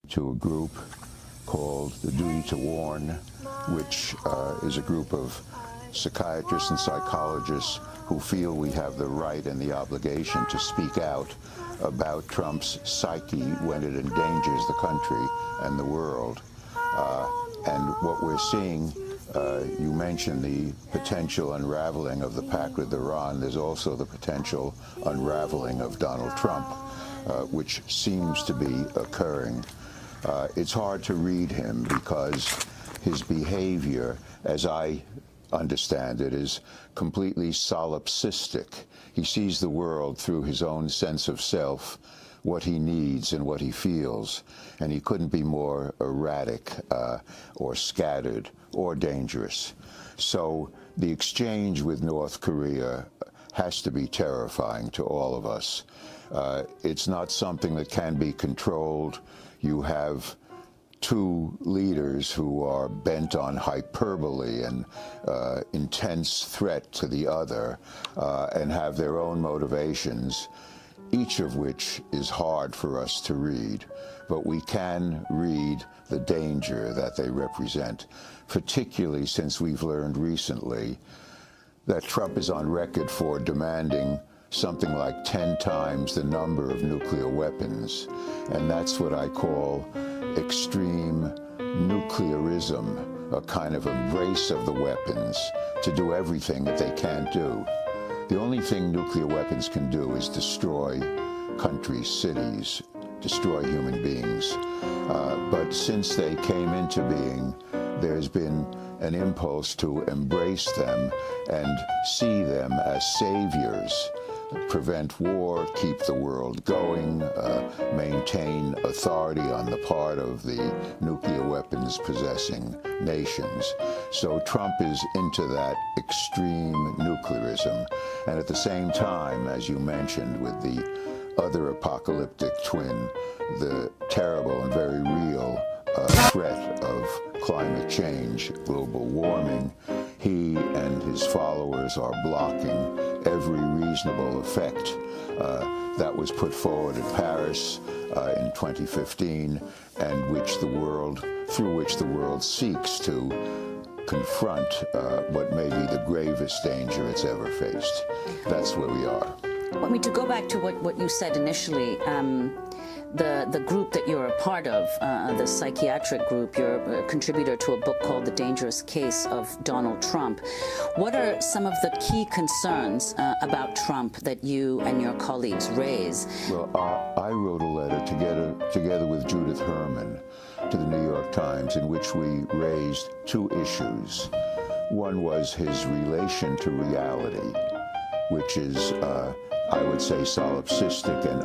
to a group called the Duty to Warn, which is a group of psychiatrists and psychologists who feel we have the right and the obligation to speak out about Trump's psyche when it endangers the country and the world. And what we're seeing, you mentioned the potential unraveling of the pact with Iran. There's also the potential unraveling of Donald Trump, which seems to be occurring. It's hard to read him because his behavior, as I understand it, is completely solipsistic. He sees the world through his own sense of self, what he needs and what he feels, and he couldn't be more erratic or scattered or dangerous. So the exchange with North Korea has to be terrifying to all of us. It's not something that can be controlled. You have two leaders who are bent on hyperbole and intense threat to the other and have their own motivations, each of which is hard for us to read. But we can read the danger that they represent, particularly since we've learned recently that Trump is on record for demanding something like 10 times the number of nuclear weapons. And that's what I call extreme nuclearism, a kind of embrace of the weapons to do everything that they can't do. The only thing nuclear weapons can do is destroy countries, cities, destroy human beings. But since they came into being, there's been an impulse to embrace them and see them as saviors, prevent war, keep the world going, maintain authority on the part of the nuclear weapons possessing nations. So Trump is into that extreme nuclearism. And at the same time, as you mentioned, with the other apocalyptic twin, the terrible and very real threat of climate change, global warming, he and his followers are blocking every reasonable effect that was put forward at Paris in 2015, and through which the world seeks to confront what may be the gravest danger it's ever faced. That's where we are. Well, I mean, to go back to what you said initially, the group that you're a part of, the psychiatric group, you're a contributor to a book called The Dangerous Case of Donald Trump. What are some of the key concerns about Trump that you and your colleagues raise? Well, I wrote a letter together with Judith Herman to the New York Times in which we raised two issues. One was his relation to reality, which is, I would say, solipsistic and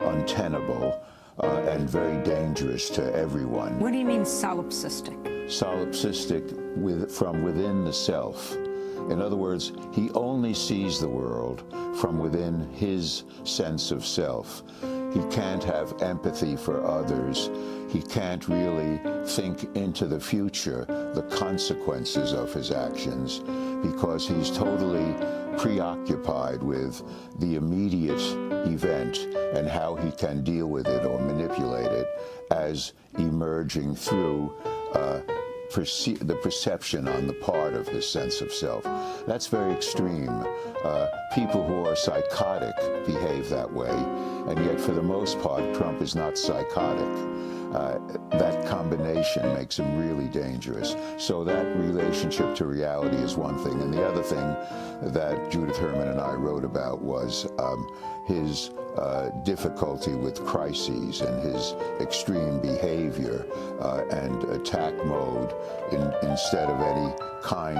untenable and very dangerous to everyone. What do you mean solipsistic? Solipsistic from within the self. In other words, he only sees the world from within his sense of self. He can't have empathy for others. He can't really think into the future, the consequences of his actions, because he's totally preoccupied with the immediate event and how he can deal with it or manipulate it as emerging through the perception on the part of his sense of self. That's very extreme. People who are psychotic behave that way, and yet for the most part, Trump is not psychotic. That combination makes him really dangerous. So that relationship to reality is one thing. And the other thing that Judith Herman and I wrote about was his difficulty with crises and his extreme behavior and attack mode instead of any kind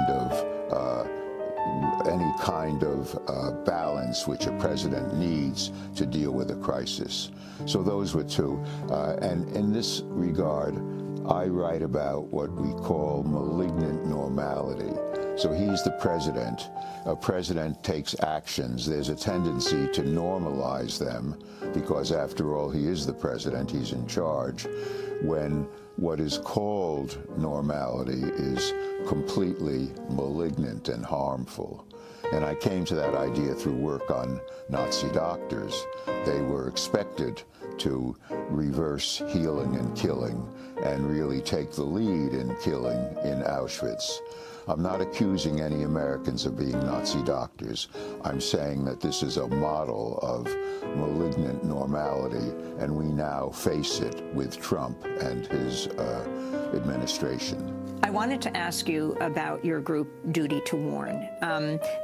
of balance which a president needs to deal with a crisis. So those were two. And in this regard, I write about what we call malignant normality. So he's the president. A president takes actions. There's a tendency to normalize them because, after all, he is the president. He's in charge. When what is called normality is completely malignant and harmful. And I came to that idea through work on Nazi doctors. They were expected to reverse healing and killing and really take the lead in killing in Auschwitz. I'm not accusing any Americans of being Nazi doctors. I'm saying that this is a model of malignant normality, and we now face it with Trump and his administration. I wanted to ask you about your group, Duty to Warn.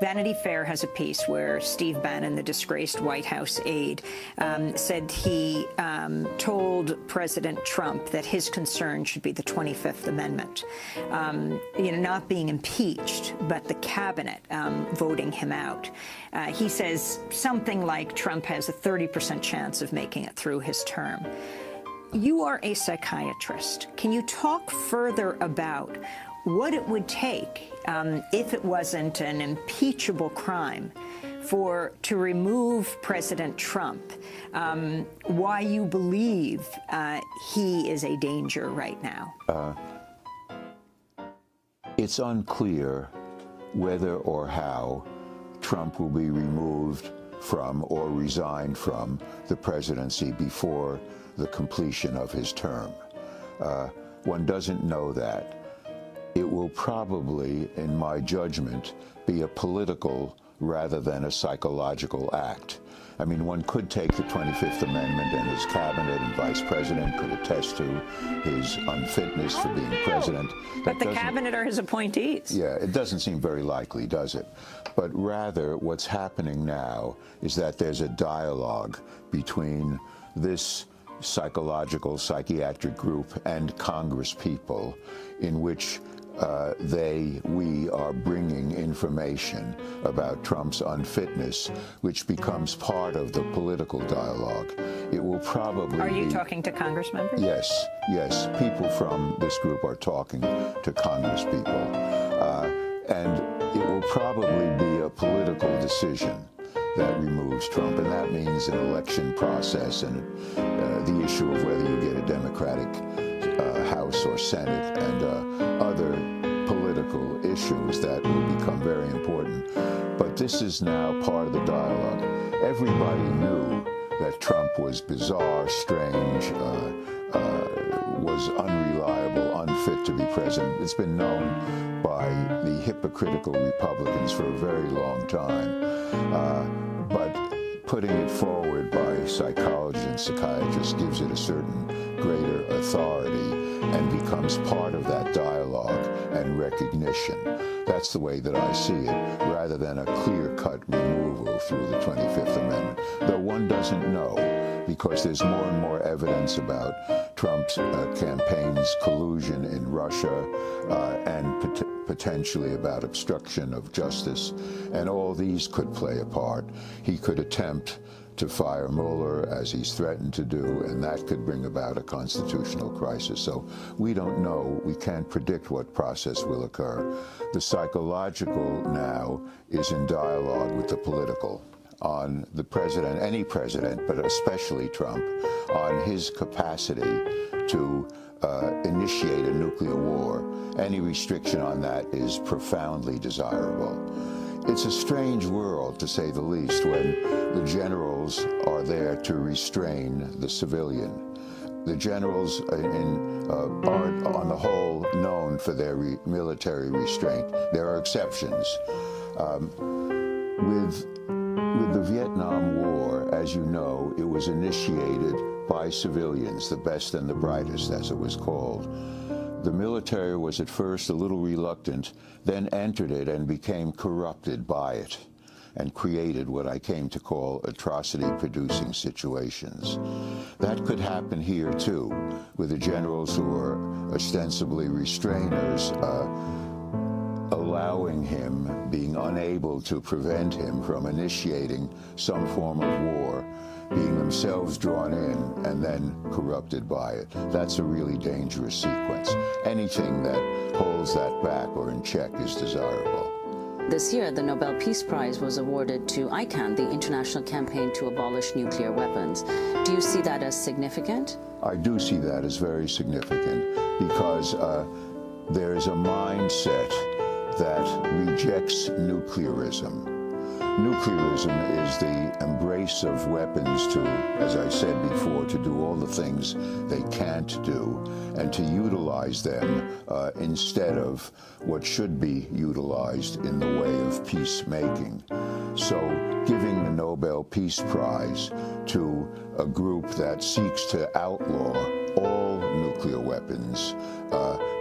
Vanity Fair has a piece where Steve Bannon, the disgraced White House aide, said he told President Trump that his concern should be the 25th Amendment. Not being impeached, but the cabinet voting him out. He says something like Trump has a 30% chance of making it through his term. You are a psychiatrist. Can you talk further about what it would take, if it wasn't an impeachable crime, to remove President Trump, why you believe he is a danger right now? It's unclear whether or how Trump will be removed from or resigned from the presidency before the completion of his term. One doesn't know that. It will probably, in my judgment, be a political rather than a psychological act. I mean, one could take the 25th Amendment, and his cabinet and vice president could attest to his unfitness for being president. But the cabinet are his appointees. Yeah, it doesn't seem very likely, does it? But rather, what's happening now is that there's a dialogue between this psychiatric group and Congress people in which we are bringing information about Trump's unfitness, which becomes part of the political dialogue. It will probably Are you talking to Congress members? Yes, yes. People from this group are talking to Congress people. And it will probably be a political decision that removes Trump, and that means an election process and the issue of whether you get a Democratic House or Senate and other political issues that will become very important. But this is now part of the dialogue. Everybody knew that Trump was bizarre, strange, was unreliable, unfit to be president. It's been known by the hypocritical Republicans for a very long time. But putting it forward by psychologists and psychiatrists gives it a certain greater authority and becomes part of that dialogue and recognition. That's the way that I see it, rather than a clear-cut removal through the 25th Amendment. Though one doesn't know, because there's more and more evidence about Trump's campaign's collusion in Russia and potentially about obstruction of justice, and all these could play a part. He could attempt to fire Mueller, as he's threatened to do, and that could bring about a constitutional crisis. So we don't know. We can't predict what process will occur. The psychological now is in dialogue with the political on the president, any president, but especially Trump, on his capacity to initiate a nuclear war. Any restriction on that is profoundly desirable. It's a strange world, to say the least, when the generals are there to restrain the civilian. The generals aren't, on the whole, known for their military restraint. There are exceptions. With the Vietnam War, as you know, it was initiated by civilians, the best and the brightest, as it was called. The military was at first a little reluctant, then entered it and became corrupted by it, and created what I came to call atrocity-producing situations. That could happen here, too, with the generals who are ostensibly restrainers, allowing him, being unable to prevent him from initiating some form of war, being themselves drawn in and then corrupted by it. That's a really dangerous sequence. Anything that holds that back or in check is desirable. This year, the Nobel Peace Prize was awarded to ICAN, the International Campaign to Abolish Nuclear Weapons. Do you see that as significant? I do see that as very significant, because there is a mindset that rejects nuclearism. Nuclearism is the embrace of weapons to, as I said before, to do all the things they can't do, and to utilize them instead of what should be utilized in the way of peacemaking. So giving the Nobel Peace Prize to a group that seeks to outlaw all nuclear weapons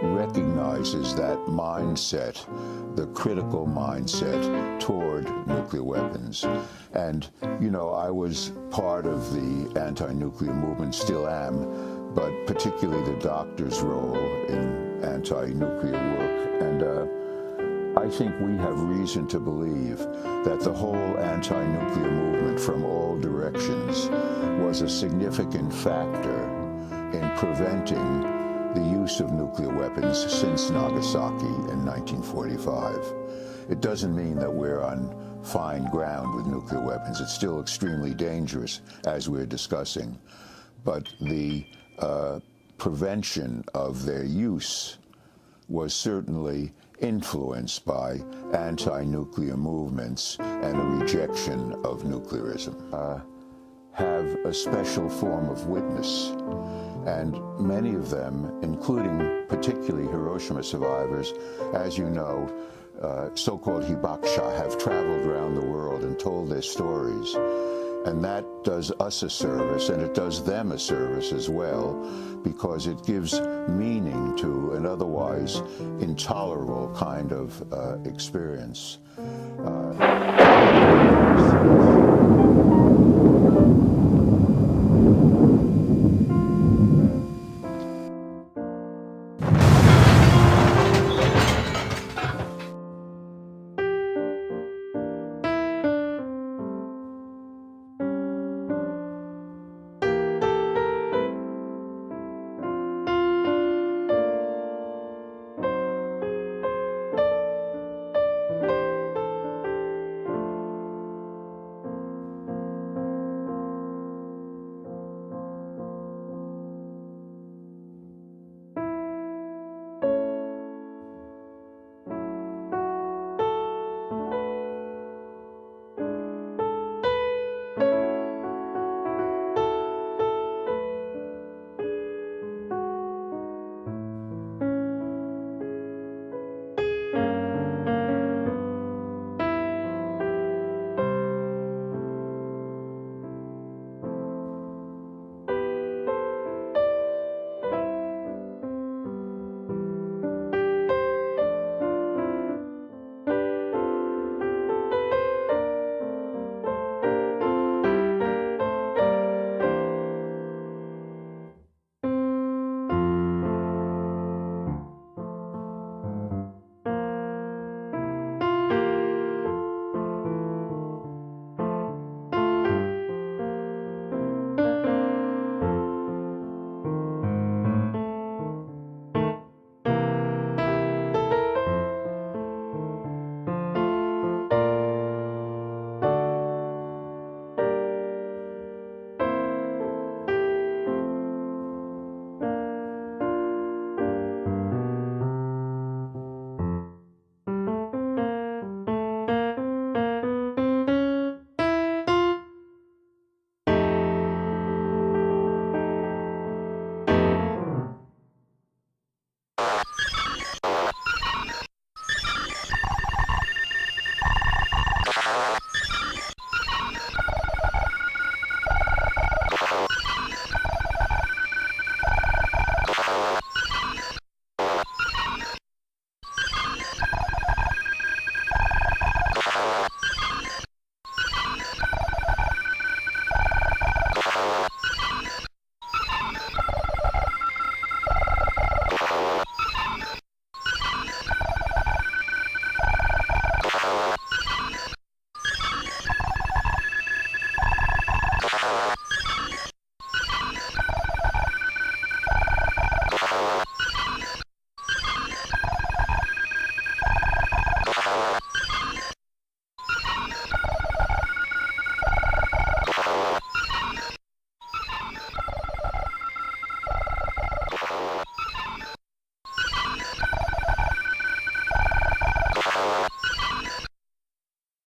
recognizes that mindset, the critical mindset toward nuclear weapons. And, you know, I was part of the anti-nuclear movement, still am, but particularly the doctor's role in anti-nuclear work. And I think we have reason to believe that the whole anti-nuclear movement from all directions was a significant factor in preventing the use of nuclear weapons since Nagasaki in 1945. It doesn't mean that we're on fine ground with nuclear weapons. It's still extremely dangerous, as we're discussing. But the prevention of their use was certainly influenced by anti-nuclear movements and a rejection of nuclearism. Have a special form of witness. And many of them, including particularly Hiroshima survivors, as you know, so-called hibakusha, have traveled around the world and told their stories. And that does us a service, and it does them a service as well, because it gives meaning to an otherwise intolerable kind of experience.